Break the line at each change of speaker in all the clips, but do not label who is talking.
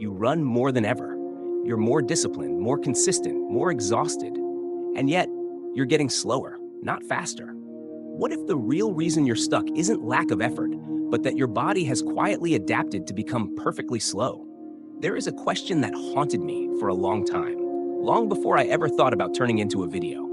You run more than ever. You're more disciplined, more consistent, more exhausted. And yet, you're getting slower, not faster. What if the real reason you're stuck isn't lack of effort, but that your body has quietly adapted to become perfectly slow? There is a question that haunted me for a long time, long before I ever thought about turning into a video.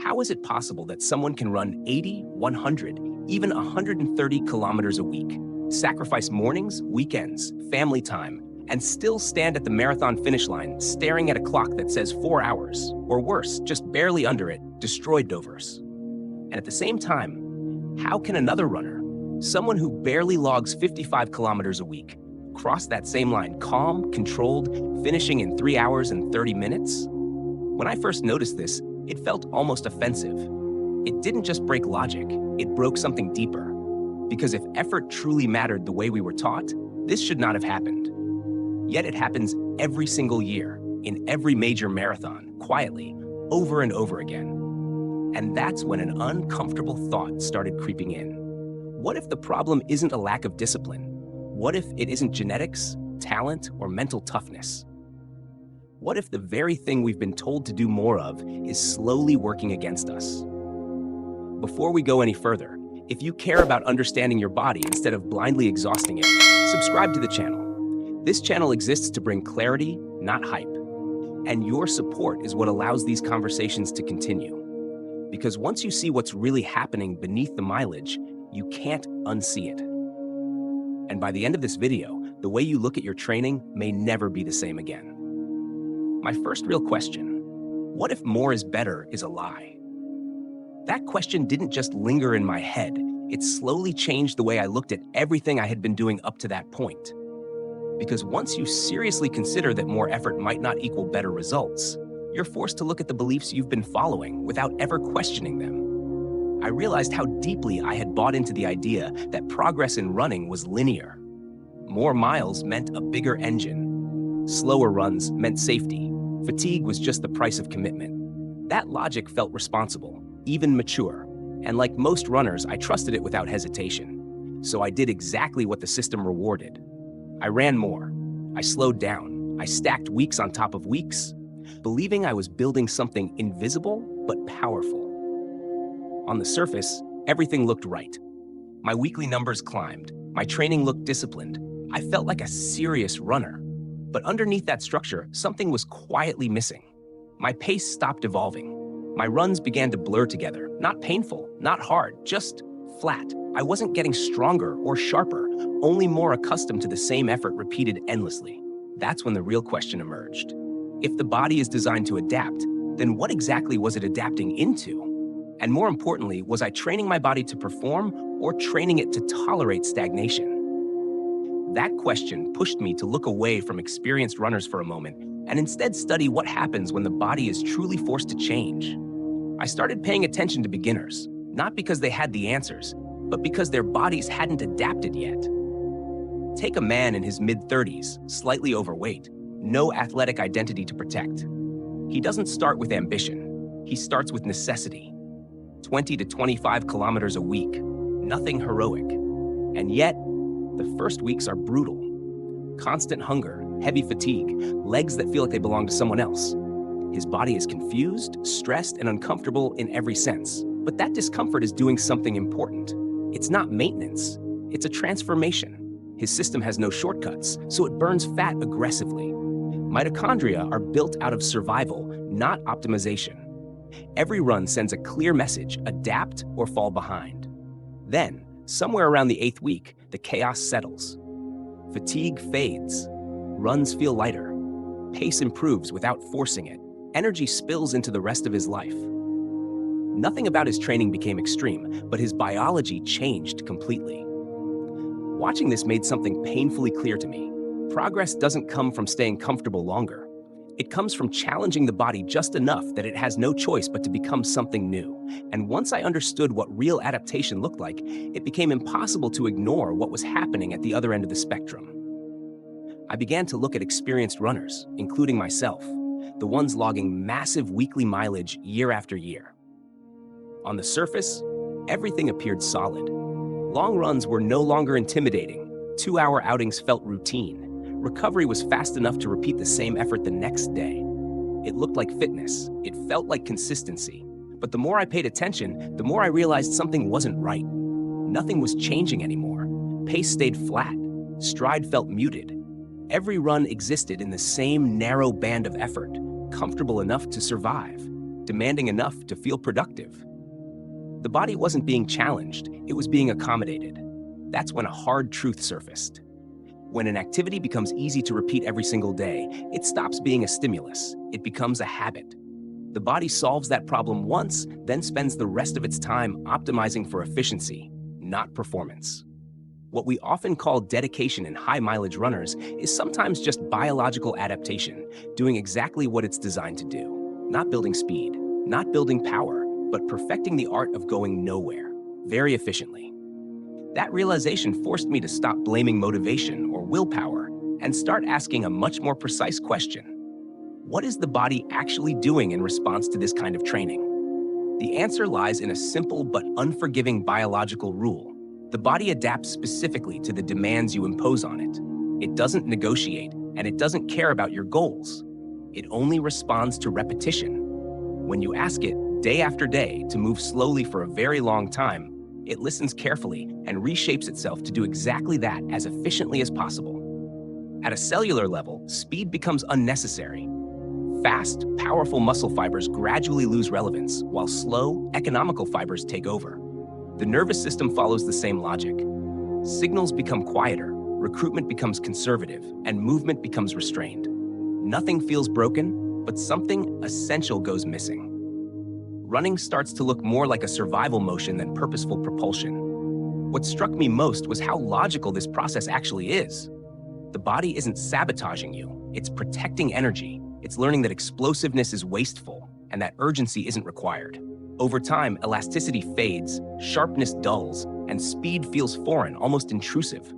How is it possible that someone can run 80, 100, even 130 kilometers a week, sacrifice mornings, weekends, family time, and still stand at the marathon finish line staring at a clock that says 4 hours, or worse, just barely under it, destroyed Dovers? And at the same time, how can another runner, someone who barely logs 55 kilometers a week, cross that same line calm, controlled, finishing in 3 hours and 30 minutes? When I first noticed this, it felt almost offensive. It didn't just break logic, it broke something deeper. Because if effort truly mattered the way we were taught, this should not have happened. Yet it happens every single year, in every major marathon, quietly, over and over again. And that's when an uncomfortable thought started creeping in. What if the problem isn't a lack of discipline? What if it isn't genetics, talent, or mental toughness? What if the very thing we've been told to do more of is slowly working against us? Before we go any further, if you care about understanding your body instead of blindly exhausting it, subscribe to the channel. This channel exists to bring clarity, not hype. And your support is what allows these conversations to continue. Because once you see what's really happening beneath the mileage, you can't unsee it. And by the end of this video, the way you look at your training may never be the same again. My first real question, what if more is better is a lie? That question didn't just linger in my head, it slowly changed the way I looked at everything I had been doing up to that point. Because once you seriously consider that more effort might not equal better results, you're forced to look at the beliefs you've been following without ever questioning them. I realized how deeply I had bought into the idea that progress in running was linear. More miles meant a bigger engine. Slower runs meant safety. Fatigue was just the price of commitment. That logic felt responsible, even mature. And like most runners, I trusted it without hesitation. So I did exactly what the system rewarded. I ran more. I slowed down. I stacked weeks on top of weeks, believing I was building something invisible but powerful. On the surface, everything looked right. My weekly numbers climbed. My training looked disciplined. I felt like a serious runner. But underneath that structure, something was quietly missing. My pace stopped evolving. My runs began to blur together. Not painful, not hard, just flat. I wasn't getting stronger or sharper, only more accustomed to the same effort repeated endlessly. That's when the real question emerged. If the body is designed to adapt, then what exactly was it adapting into? And more importantly, was I training my body to perform or training it to tolerate stagnation? That question pushed me to look away from experienced runners for a moment and instead study what happens when the body is truly forced to change. I started paying attention to beginners, not because they had the answers, but because their bodies hadn't adapted yet. Take a man in his mid-30s, slightly overweight, no athletic identity to protect. He doesn't start with ambition. He starts with necessity. 20 to 25 kilometers a week, nothing heroic. And yet, the first weeks are brutal. Constant hunger, heavy fatigue, legs that feel like they belong to someone else. His body is confused, stressed, and uncomfortable in every sense. But that discomfort is doing something important. It's not maintenance, it's a transformation. His system has no shortcuts, so it burns fat aggressively. Mitochondria are built out of survival, not optimization. Every run sends a clear message: adapt or fall behind. Then, somewhere around the 8th week, the chaos settles. Fatigue fades. Runs feel lighter. Pace improves without forcing it. Energy spills into the rest of his life. Nothing about his training became extreme, but his biology changed completely. Watching this made something painfully clear to me. Progress doesn't come from staying comfortable longer. It comes from challenging the body just enough that it has no choice but to become something new. And once I understood what real adaptation looked like, it became impossible to ignore what was happening at the other end of the spectrum. I began to look at experienced runners, including myself, the ones logging massive weekly mileage year after year. On the surface, everything appeared solid. Long runs were no longer intimidating. 2-hour outings felt routine. Recovery was fast enough to repeat the same effort the next day. It looked like fitness. It felt like consistency. But the more I paid attention, the more I realized something wasn't right. Nothing was changing anymore. Pace stayed flat. Stride felt muted. Every run existed in the same narrow band of effort, comfortable enough to survive, demanding enough to feel productive. The body wasn't being challenged, it was being accommodated. That's when a hard truth surfaced. When an activity becomes easy to repeat every single day, it stops being a stimulus, it becomes a habit. The body solves that problem once, then spends the rest of its time optimizing for efficiency, not performance. What we often call dedication in high-mileage runners is sometimes just biological adaptation, doing exactly what it's designed to do. Not building speed, not building power, but perfecting the art of going nowhere, very efficiently. That realization forced me to stop blaming motivation or willpower and start asking a much more precise question. What is the body actually doing in response to this kind of training? The answer lies in a simple but unforgiving biological rule. The body adapts specifically to the demands you impose on it. It doesn't negotiate, and it doesn't care about your goals. It only responds to repetition. When you ask it, day after day, to move slowly for a very long time, it listens carefully and reshapes itself to do exactly that as efficiently as possible. At a cellular level, speed becomes unnecessary. Fast, powerful muscle fibers gradually lose relevance, while slow, economical fibers take over. The nervous system follows the same logic. Signals become quieter, recruitment becomes conservative, and movement becomes restrained. Nothing feels broken, but something essential goes missing. Running starts to look more like a survival motion than purposeful propulsion. What struck me most was how logical this process actually is. The body isn't sabotaging you, it's protecting energy. It's learning that explosiveness is wasteful and that urgency isn't required. Over time, elasticity fades, sharpness dulls, and speed feels foreign, almost intrusive.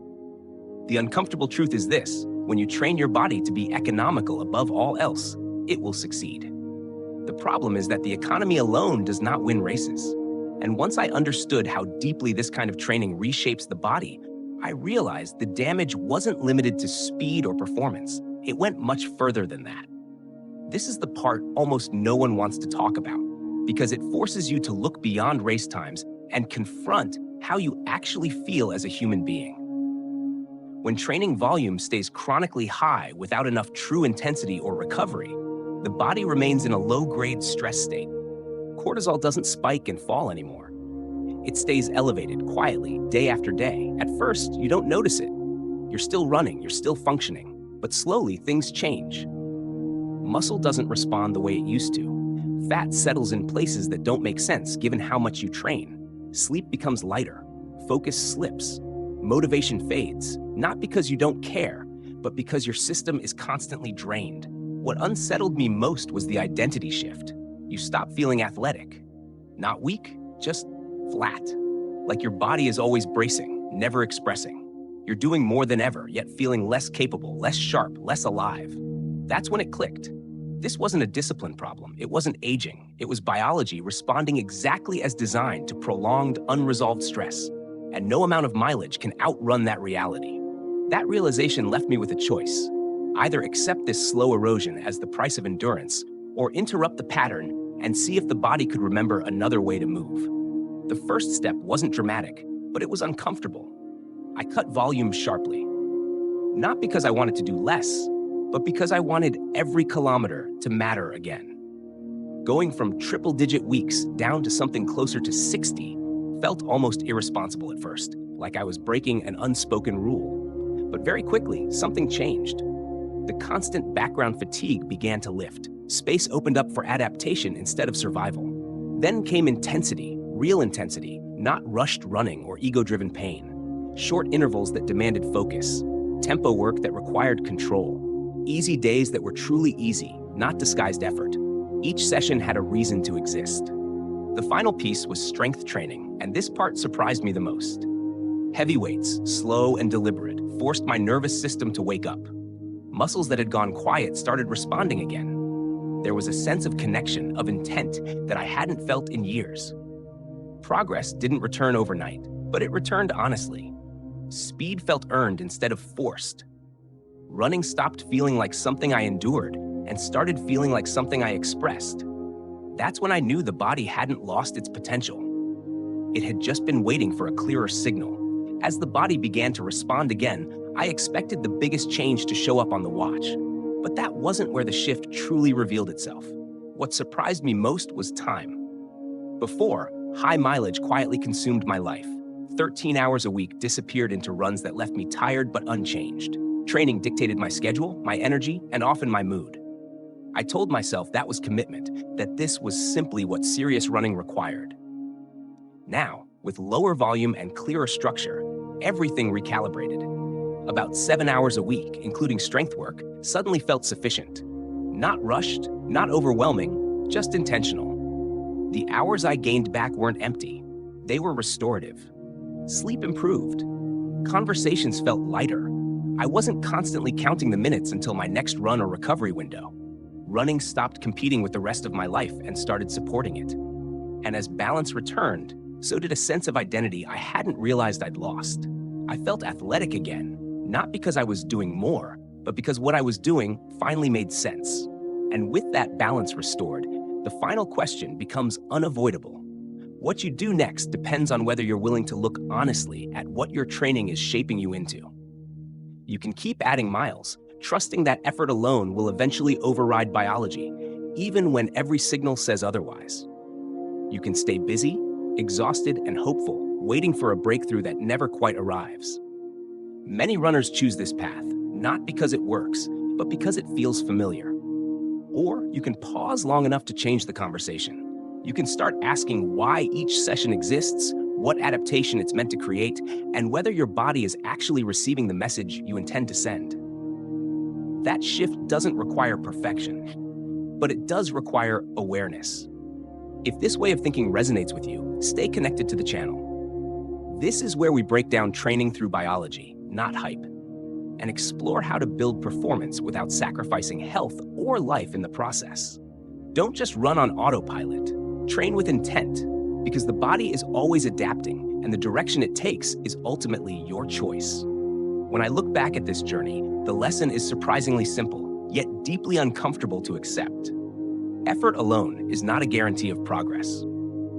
The uncomfortable truth is this: when you train your body to be economical above all else, it will succeed. The problem is that the economy alone does not win races. And once I understood how deeply this kind of training reshapes the body, I realized the damage wasn't limited to speed or performance. It went much further than that. This is the part almost no one wants to talk about, because it forces you to look beyond race times and confront how you actually feel as a human being. When training volume stays chronically high without enough true intensity or recovery, the body remains in a low-grade stress state. Cortisol doesn't spike and fall anymore. It stays elevated quietly day after day. At first, you don't notice it. You're still running, you're still functioning, but slowly things change. Muscle doesn't respond the way it used to. Fat settles in places that don't make sense given how much you train. Sleep becomes lighter. Focus slips. Motivation fades, not because you don't care, but because your system is constantly drained. What unsettled me most was the identity shift. You stop feeling athletic. Not weak, just flat. Like your body is always bracing, never expressing. You're doing more than ever, yet feeling less capable, less sharp, less alive. That's when it clicked. This wasn't a discipline problem. It wasn't aging. It was biology responding exactly as designed to prolonged, unresolved stress. And no amount of mileage can outrun that reality. That realization left me with a choice. Either accept this slow erosion as the price of endurance, or interrupt the pattern and see if the body could remember another way to move. The first step wasn't dramatic, but it was uncomfortable. I cut volume sharply. Not because I wanted to do less, but because I wanted every kilometer to matter again. Going from triple-digit weeks down to something closer to 60 felt almost irresponsible at first, like I was breaking an unspoken rule. But very quickly, something changed. The constant background fatigue began to lift. Space opened up for adaptation instead of survival. Then came intensity, real intensity, not rushed running or ego-driven pain. Short intervals that demanded focus. Tempo work that required control. Easy days that were truly easy, not disguised effort. Each session had a reason to exist. The final piece was strength training, and this part surprised me the most. Heavy weights, slow and deliberate, forced my nervous system to wake up. Muscles that had gone quiet started responding again. There was a sense of connection, of intent, that I hadn't felt in years. Progress didn't return overnight, but it returned honestly. Speed felt earned instead of forced. Running stopped feeling like something I endured and started feeling like something I expressed. That's when I knew the body hadn't lost its potential. It had just been waiting for a clearer signal. As the body began to respond again, I expected the biggest change to show up on the watch. But that wasn't where the shift truly revealed itself. What surprised me most was time. Before, high mileage quietly consumed my life. 13 hours a week disappeared into runs that left me tired but unchanged. Training dictated my schedule, my energy, and often my mood. I told myself that was commitment, that this was simply what serious running required. Now, with lower volume and clearer structure, everything recalibrated. About 7 hours a week, including strength work, suddenly felt sufficient. Not rushed, not overwhelming, just intentional. The hours I gained back weren't empty. They were restorative. Sleep improved. Conversations felt lighter. I wasn't constantly counting the minutes until my next run or recovery window. Running stopped competing with the rest of my life and started supporting it. And as balance returned, so did a sense of identity I hadn't realized I'd lost. I felt athletic again, not because I was doing more, but because what I was doing finally made sense. And with that balance restored, the final question becomes unavoidable. What you do next depends on whether you're willing to look honestly at what your training is shaping you into. You can keep adding miles, trusting that effort alone will eventually override biology, even when every signal says otherwise. You can stay busy, exhausted, and hopeful, waiting for a breakthrough that never quite arrives. Many runners choose this path, not because it works, but because it feels familiar. Or you can pause long enough to change the conversation. You can start asking why each session exists, what adaptation it's meant to create, and whether your body is actually receiving the message you intend to send. That shift doesn't require perfection, but it does require awareness. If this way of thinking resonates with you, stay connected to the channel. This is where we break down training through biology, not hype, and explore how to build performance without sacrificing health or life in the process. Don't just run on autopilot. Train with intent, because the body is always adapting, and the direction it takes is ultimately your choice. When I look back at this journey, the lesson is surprisingly simple, yet deeply uncomfortable to accept. Effort alone is not a guarantee of progress.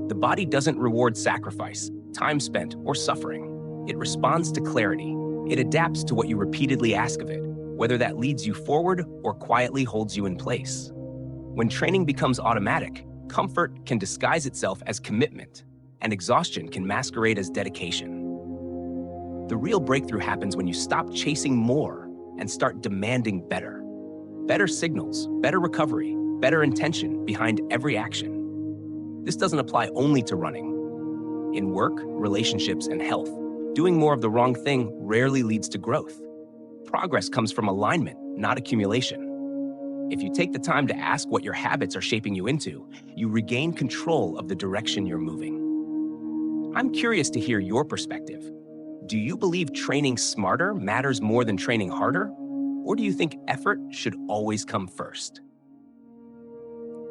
The body doesn't reward sacrifice, time spent, or suffering. It responds to clarity. It adapts to what you repeatedly ask of it, whether that leads you forward or quietly holds you in place. When training becomes automatic, comfort can disguise itself as commitment, and exhaustion can masquerade as dedication. The real breakthrough happens when you stop chasing more and start demanding better. Better signals, better recovery, better intention behind every action. This doesn't apply only to running. In work, relationships, and health, doing more of the wrong thing rarely leads to growth. Progress comes from alignment, not accumulation. If you take the time to ask what your habits are shaping you into, you regain control of the direction you're moving. I'm curious to hear your perspective. Do you believe training smarter matters more than training harder? Or do you think effort should always come first?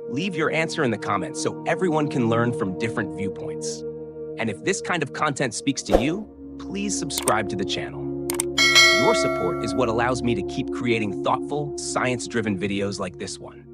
Leave your answer in the comments so everyone can learn from different viewpoints. And if this kind of content speaks to you, please subscribe to the channel. Your support is what allows me to keep creating thoughtful, science-driven videos like this one.